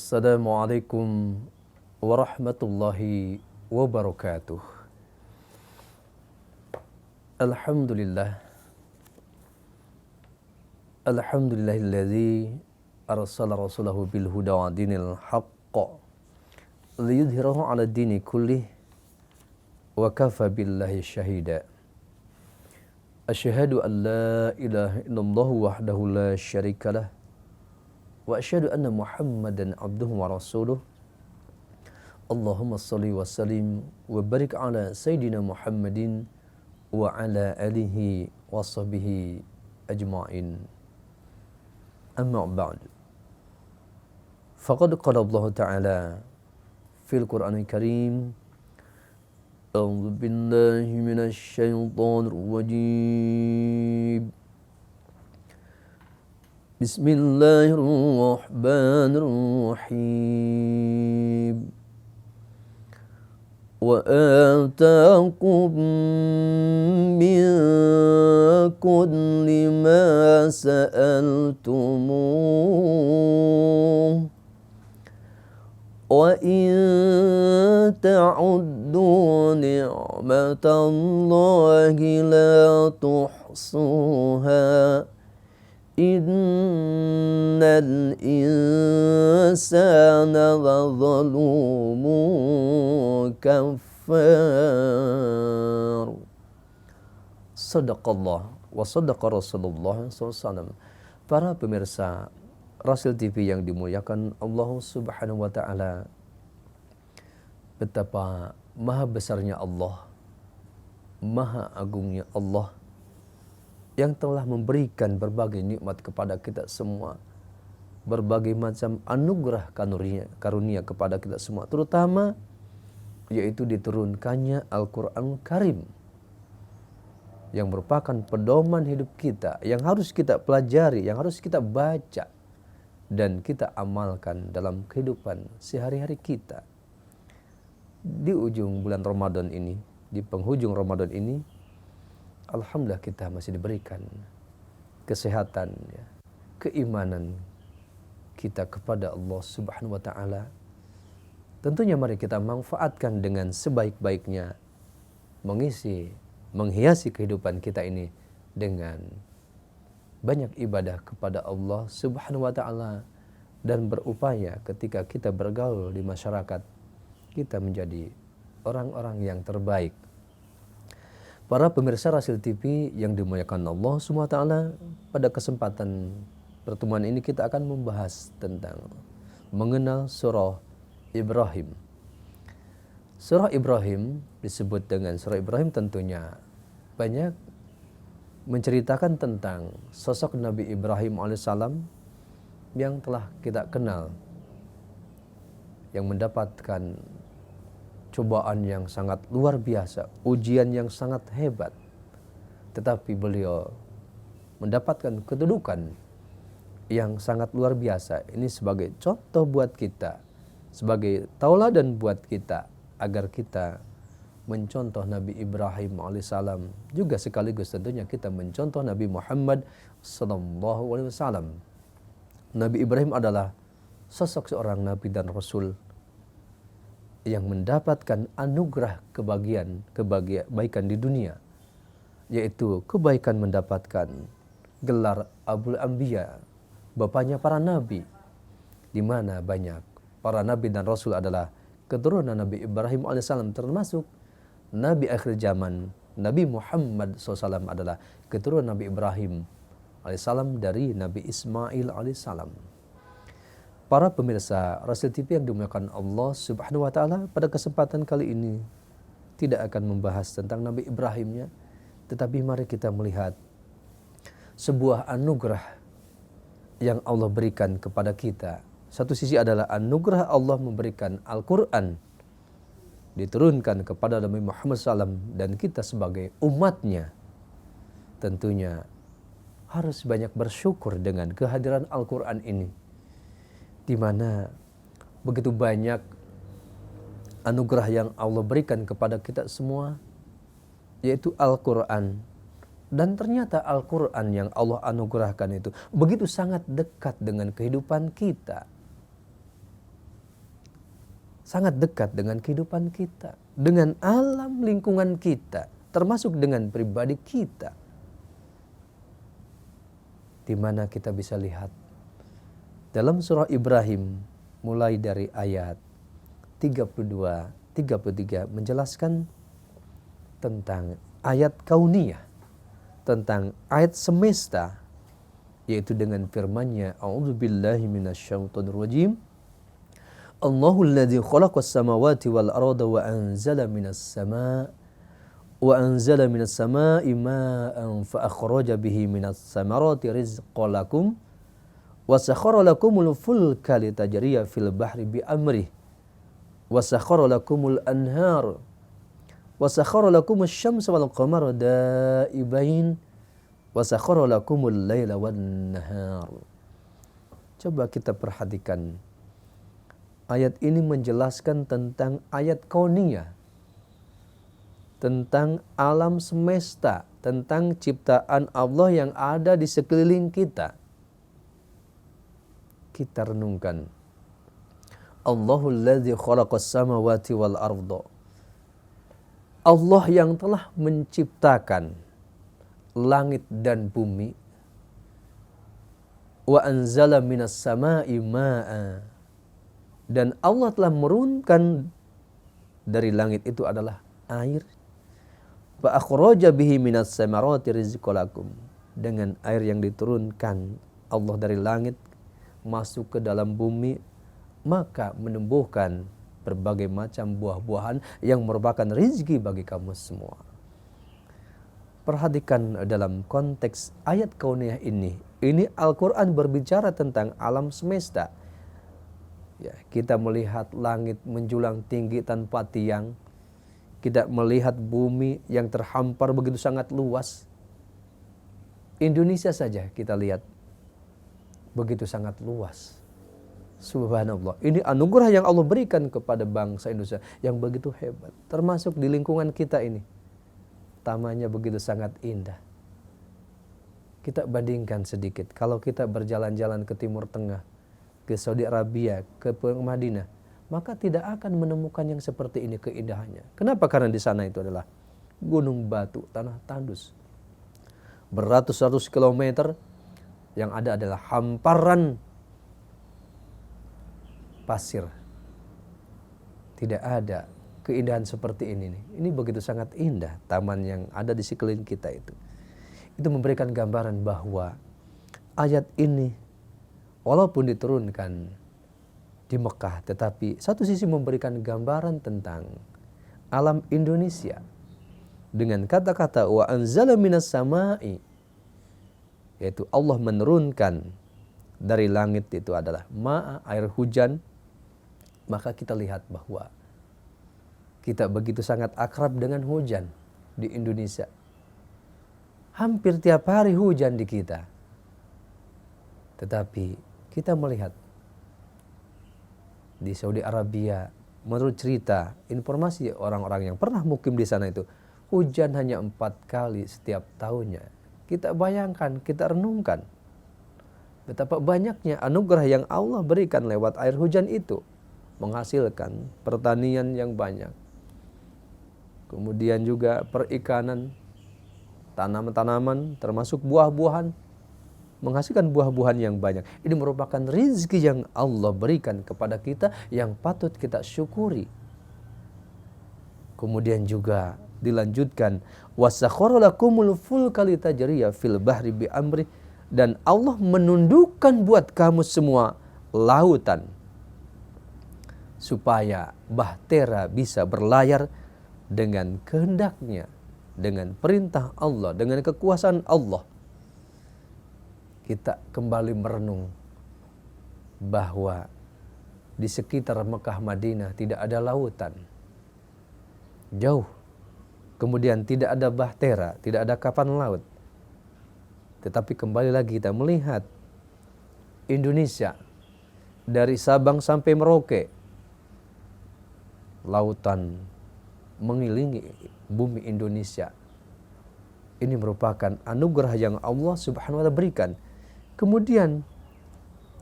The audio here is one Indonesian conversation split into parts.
Assalamualaikum warahmatullahi wabarakatuh. Alhamdulillah. Alhamdulillahilladzi arsala rasulahu bil huda wa dinil haqq liyudhhirahu 'ala dini kullih wa kafa billahi syahida. Asyhadu an la ilaha illallah wahdahu la syarikalah wa asyhadu anna Muhammadan abduhu wa rasuluh. Allahumma shalli wa sallim wa barik ala sayyidina Muhammadin wa ala alihi wa sahbihi ajma'in. Amma ba'd. Faqad qala Allah Ta'ala fil Qur'anil Karim, A'udzu billahi minasy syaithanir rajim. Bismillahirrahmanirrahim. Wa ataakum min kulli ma sa'altumuh wa in ta'uddu ni'matallahi la tuhsuha innal insana lazalumun kafar. Sadaqallah wa sadaqa Rasulullah SAW. Para pemirsa Rasil TV yang dimuliakan Allah Subhanahu wa Ta'ala, betapa maha besarnya Allah, maha agungnya Allah yang telah memberikan berbagai nikmat kepada kita semua, berbagai macam anugerah karunia kepada kita semua, terutama yaitu diturunkannya Al-Quran Karim yang merupakan pedoman hidup kita, yang harus kita pelajari, yang harus kita baca dan kita amalkan dalam kehidupan sehari-hari kita. Di ujung bulan Ramadan ini, di penghujung Ramadan ini, alhamdulillah kita masih diberikan kesehatan, keimanan kita kepada Allah Subhanahu wa Ta'ala. Tentunya mari kita manfaatkan dengan sebaik-baiknya, menghiasi kehidupan kita ini dengan banyak ibadah kepada Allah Subhanahu wa Ta'ala, dan berupaya ketika kita bergaul di masyarakat, kita menjadi orang-orang yang terbaik. Para pemirsa Rasil TV yang dimuliakan Allah SWT, pada kesempatan pertemuan ini kita akan membahas tentang mengenal surah Ibrahim. Surah Ibrahim disebut dengan surah Ibrahim tentunya banyak menceritakan tentang sosok Nabi Ibrahim alaihissalam yang telah kita kenal, yang mendapatkan cobaan yang sangat luar biasa, ujian yang sangat hebat, tetapi beliau mendapatkan kedudukan yang sangat luar biasa. Ini sebagai contoh buat kita, sebagai tauladan buat kita, agar kita mencontoh Nabi Ibrahim alaihissalam, juga sekaligus tentunya kita mencontoh Nabi Muhammad sallallahu alaihi wasallam. Nabi Ibrahim adalah sosok seorang nabi dan rasul yang mendapatkan anugerah kebaikan di dunia, yaitu kebaikan mendapatkan gelar Abul Anbiya, bapaknya para nabi, di mana banyak para nabi dan rasul adalah keturunan Nabi Ibrahim alaihissalam, termasuk Nabi akhir zaman Nabi Muhammad SAW adalah keturunan Nabi Ibrahim alaihissalam dari Nabi Ismail alaihissalam. Para pemirsa Rasil TV yang dimuliakan Allah Subhanahu wa Ta'ala, pada kesempatan kali ini tidak akan membahas tentang Nabi Ibrahimnya, tetapi mari kita melihat sebuah anugerah yang Allah berikan kepada kita. Satu sisi adalah anugerah Allah memberikan Al-Quran diturunkan kepada Nabi Muhammad SAW, dan kita sebagai umatnya tentunya harus banyak bersyukur dengan kehadiran Al-Quran ini, di mana begitu banyak anugerah yang Allah berikan kepada kita semua, yaitu Al-Quran. Dan ternyata Al-Quran yang Allah anugerahkan itu begitu sangat dekat dengan kehidupan kita. sangat dekat dengan kehidupan kita, dengan alam lingkungan kita, termasuk dengan pribadi kita. Di mana kita bisa lihat dalam surah Ibrahim mulai dari ayat 32, 33 menjelaskan tentang ayat kauniyah, tentang ayat semesta, yaitu dengan firman-Nya, a'udzubillahi minasyaitonir rajim. Allahul ladzi khalaqas samawati wal arda wa anzala minas sama'i ma'an fa akhraja bihi minas samarati rizqan lakum wa sakhkhara lakumul fulka litajriya fil bahri bi amrihi wa sakhkhara lakumul anhar wa sakhkhara lakumus syamsa wal qamara da'ibain wa sakhkhara lakumul laila wan nahar. Coba kita perhatikan. Ayat ini menjelaskan tentang ayat kauniyah, tentang alam semesta, tentang ciptaan Allah yang ada di sekeliling kita. Kita renungkan. Allahul ladzi khalaqas samawati wal arda. Allah yang telah menciptakan langit dan bumi. Wa anzala minas sama'i ma'a. Dan Allah telah menurunkan dari langit itu adalah air. Fa akhraja bihi minas samarati rizqan lakum. Dengan air yang diturunkan Allah dari langit masuk ke dalam bumi, maka menumbuhkan berbagai macam buah-buahan yang merupakan rezeki bagi kamu semua. Perhatikan dalam konteks ayat kauniyah ini Al-Quran berbicara tentang alam semesta. Ya, kita melihat langit menjulang tinggi tanpa tiang. Kita melihat bumi yang terhampar begitu sangat luas. Indonesia saja kita lihat begitu sangat luas. Subhanallah. Ini anugerah yang Allah berikan kepada bangsa Indonesia yang begitu hebat. Termasuk di lingkungan kita ini. Tamannya begitu sangat indah. Kita bandingkan sedikit. Kalau kita berjalan-jalan ke Timur Tengah, ke Saudi Arabia, ke Madinah, maka tidak akan menemukan yang seperti ini keindahannya. Kenapa? Karena di sana itu adalah gunung batu, tanah tandus. Beratus-ratus kilometer, yang ada adalah hamparan pasir. Tidak ada keindahan seperti ini. Ini begitu sangat indah taman yang ada di sekeliling kita itu. Itu memberikan gambaran bahwa ayat ini walaupun diturunkan di Mekah, tetapi satu sisi memberikan gambaran tentang alam Indonesia dengan kata-kata wa anzala minas sama'i, yaitu Allah menurunkan dari langit itu adalah ma'a, air hujan. Maka kita lihat bahwa kita begitu sangat akrab dengan hujan di Indonesia. Hampir tiap hari hujan di kita. Tetapi kita melihat di Saudi Arabia, menurut cerita, informasi orang-orang yang pernah mukim di sana itu, hujan hanya 4 kali setiap tahunnya. Kita bayangkan, kita renungkan betapa banyaknya anugerah yang Allah berikan lewat air hujan itu, menghasilkan pertanian yang banyak. Kemudian juga perikanan, tanaman-tanaman, termasuk buah-buahan, menghasilkan buah-buahan yang banyak. Ini merupakan rezeki yang Allah berikan kepada kita yang patut kita syukuri. Kemudian juga dilanjutkan, wasakhkhara lakumul fulka litajriya fil bahri bi amri, dan Allah menundukkan buat kamu semua lautan supaya bahtera bisa berlayar dengan kehendaknya, dengan perintah Allah, dengan kekuasaan Allah. Kita kembali merenung bahwa di sekitar Mekah Madinah tidak ada lautan, jauh. Kemudian tidak ada bahtera, tidak ada kapan laut. Tetapi kembali lagi kita melihat Indonesia dari Sabang sampai Merauke, lautan mengelilingi bumi Indonesia. Ini merupakan anugerah yang Allah Subhanahu wa taala berikan. Kemudian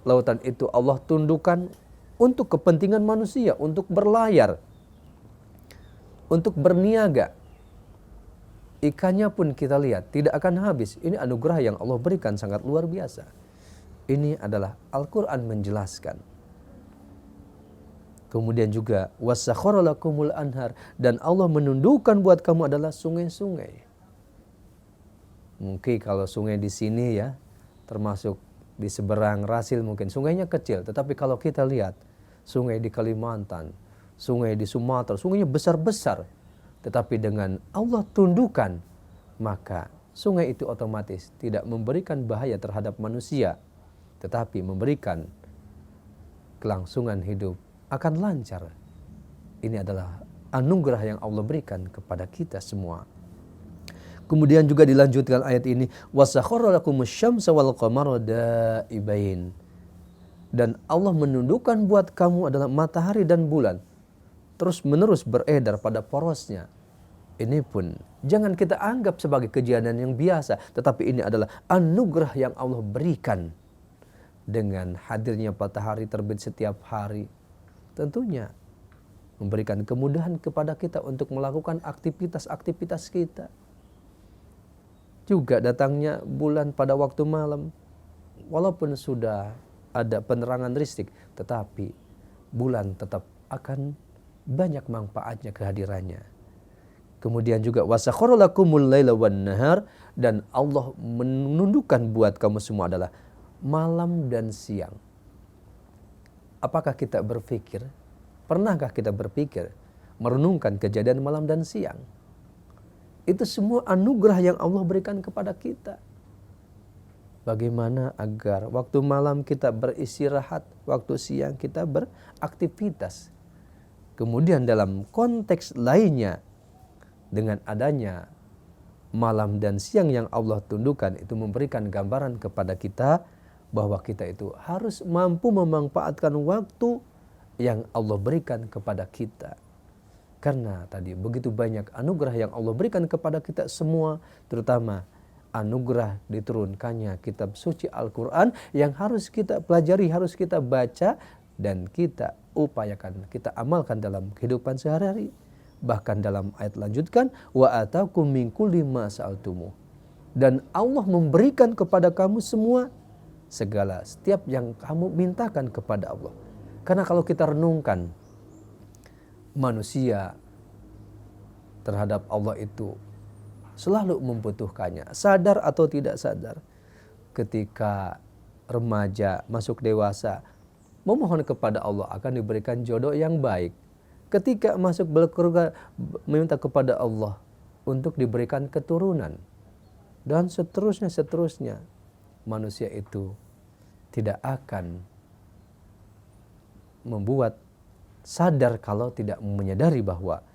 lautan itu Allah tundukkan untuk kepentingan manusia, untuk berlayar, untuk berniaga. Ikannya pun kita lihat tidak akan habis. Ini anugerah yang Allah berikan sangat luar biasa. Ini adalah Al-Quran menjelaskan. Kemudian juga wasakhkhara lakumul anhar, dan Allah menundukkan buat kamu adalah sungai-sungai. Mungkin kalau sungai di sini ya, termasuk di seberang Rasil mungkin sungainya kecil, tetapi kalau kita lihat sungai di Kalimantan, sungai di Sumatera, sungainya besar-besar. Tetapi dengan Allah tundukkan, maka sungai itu otomatis tidak memberikan bahaya terhadap manusia, tetapi memberikan kelangsungan hidup, akan lancar. Ini adalah anugerah yang Allah berikan kepada kita semua. Kemudian juga dilanjutkan ayat ini, wasakhkhara lakumus syamsa wal qamara da'ibain. Dan Allah menundukkan buat kamu adalah matahari dan bulan, terus menerus beredar pada porosnya. Ini pun jangan kita anggap sebagai kejadian yang biasa, tetapi ini adalah anugerah yang Allah berikan. Dengan hadirnya matahari terbit setiap hari, tentunya memberikan kemudahan kepada kita untuk melakukan aktivitas-aktivitas kita. Juga datangnya bulan pada waktu malam, walaupun sudah ada penerangan listrik, tetapi bulan tetap akan banyak manfaatnya kehadirannya. Kemudian juga wasakhkhara lakumul laila wan nahar, dan Allah menundukkan buat kamu semua adalah malam dan siang. Apakah kita berpikir, pernahkah kita berpikir merenungkan kejadian malam dan siang? Itu semua anugerah yang Allah berikan kepada kita. Bagaimana agar waktu malam kita beristirahat, waktu siang kita beraktivitas. Kemudian dalam konteks lainnya, dengan adanya malam dan siang yang Allah tundukkan, itu memberikan gambaran kepada kita bahwa kita itu harus mampu memanfaatkan waktu yang Allah berikan kepada kita. Karena tadi begitu banyak anugerah yang Allah berikan kepada kita semua, terutama anugerah diturunkannya kitab suci Al-Quran yang harus kita pelajari, harus kita baca, dan kita upayakan, kita amalkan dalam kehidupan sehari-hari. Bahkan dalam ayat lanjutkan, wa atakum min kulli ma sa'altumu, dan Allah memberikan kepada kamu semua segala setiap yang kamu mintakan kepada Allah. Karena kalau kita renungkan, manusia terhadap Allah itu selalu membutuhkannya, sadar atau tidak sadar. Ketika remaja masuk dewasa, memohon kepada Allah akan diberikan jodoh yang baik. Ketika masuk berkeluarga, meminta kepada Allah untuk diberikan keturunan. Dan seterusnya. Manusia itu tidak akan membuat sadar kalau tidak menyadari bahwa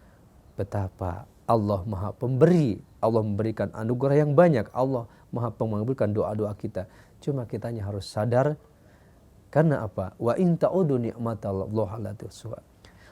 betapa Allah Maha Pemberi, Allah memberikan anugerah yang banyak, Allah Maha mengabulkan doa-doa kita. Cuma kitanya harus sadar, karena apa? Wa in ta'udu ni'matallahi la tuhsuha.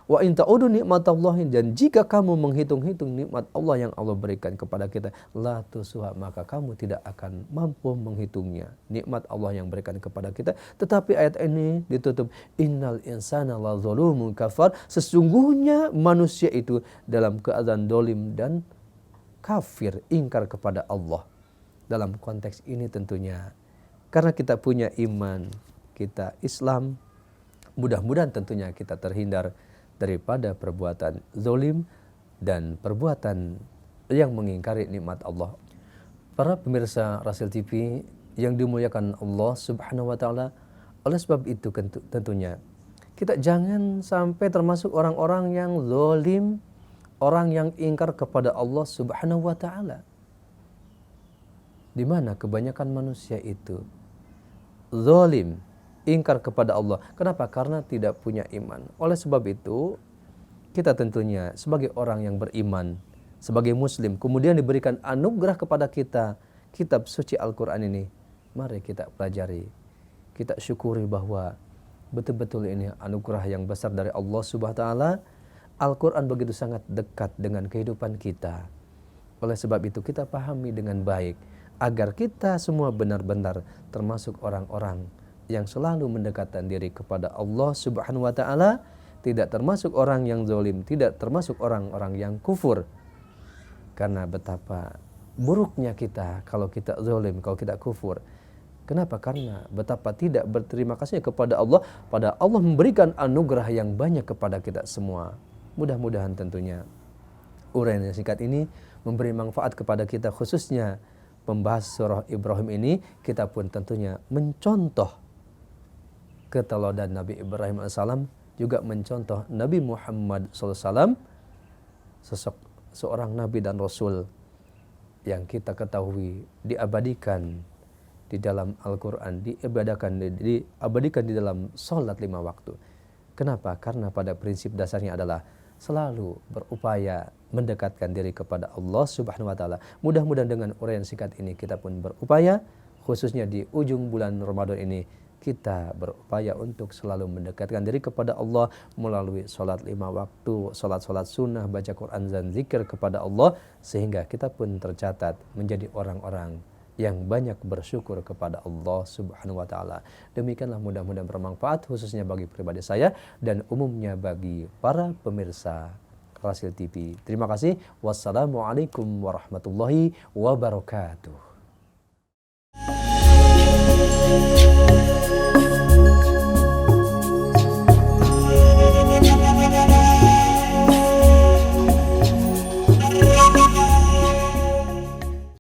Wa in ta'udu ni'matallahi, dan jika kamu menghitung-hitung nikmat Allah yang Allah berikan kepada kita, la tuhsuha, maka kamu tidak akan mampu menghitungnya. Nikmat Allah yang berikan kepada kita. Tetapi ayat ini ditutup, innal insana la zalumun kafar, sesungguhnya manusia itu dalam keadaan dolim dan kafir, ingkar kepada Allah. Dalam konteks ini tentunya karena kita punya iman, kita Islam, mudah-mudahan tentunya kita terhindar daripada perbuatan zalim dan perbuatan yang mengingkari nikmat Allah. Para pemirsa Rasil TV yang dimuliakan Allah Subhanahu wa taala, oleh sebab itu tentunya kita jangan sampai termasuk orang-orang yang zalim, orang yang ingkar kepada Allah Subhanahu wa taala. Di mana kebanyakan manusia itu zalim, ingkar kepada Allah. Kenapa? Karena tidak punya iman. Oleh sebab itu, kita tentunya sebagai orang yang beriman, sebagai muslim, kemudian diberikan anugerah kepada kita kitab suci Al-Quran ini. Mari kita pelajari, kita syukuri bahwa betul-betul ini anugerah yang besar dari Allah Subhanahu wa taala. Al-Quran begitu sangat dekat dengan kehidupan kita. Oleh sebab itu kita pahami dengan baik, agar kita semua benar-benar termasuk orang-orang yang selalu mendekatkan diri kepada Allah Subhanahu wa taala, tidak termasuk orang yang zalim, tidak termasuk orang-orang yang kufur. Karena betapa buruknya kita kalau kita zalim, kalau kita kufur. Kenapa? Karena betapa tidak berterima kasih kepada Allah, pada Allah memberikan anugerah yang banyak kepada kita semua. Mudah-mudahan tentunya uraian yang singkat ini memberi manfaat kepada kita, khususnya membahas surah Ibrahim ini. Kita pun tentunya mencontoh keteladanan Nabi Ibrahim AS, juga mencontoh Nabi Muhammad SAW, seorang Nabi dan Rasul yang kita ketahui diabadikan di dalam Al-Quran, diabadikan di dalam sholat 5 waktu. Kenapa? Karena pada prinsip dasarnya adalah selalu berupaya mendekatkan diri kepada Allah Subhanahu wa taala. Mudah-mudahan dengan uraian singkat ini kita pun berupaya, khususnya di ujung bulan Ramadan ini, kita berupaya untuk selalu mendekatkan diri kepada Allah melalui sholat 5 waktu, sholat sunnah, baca Quran dan zikir kepada Allah, sehingga kita pun tercatat menjadi orang-orang yang banyak bersyukur kepada Allah Subhanahu wa taala. Demikianlah, mudah-mudahan bermanfaat khususnya bagi pribadi saya dan umumnya bagi para pemirsa Rasil TV. Terima kasih. Wassalamualaikum warahmatullahi wabarakatuh.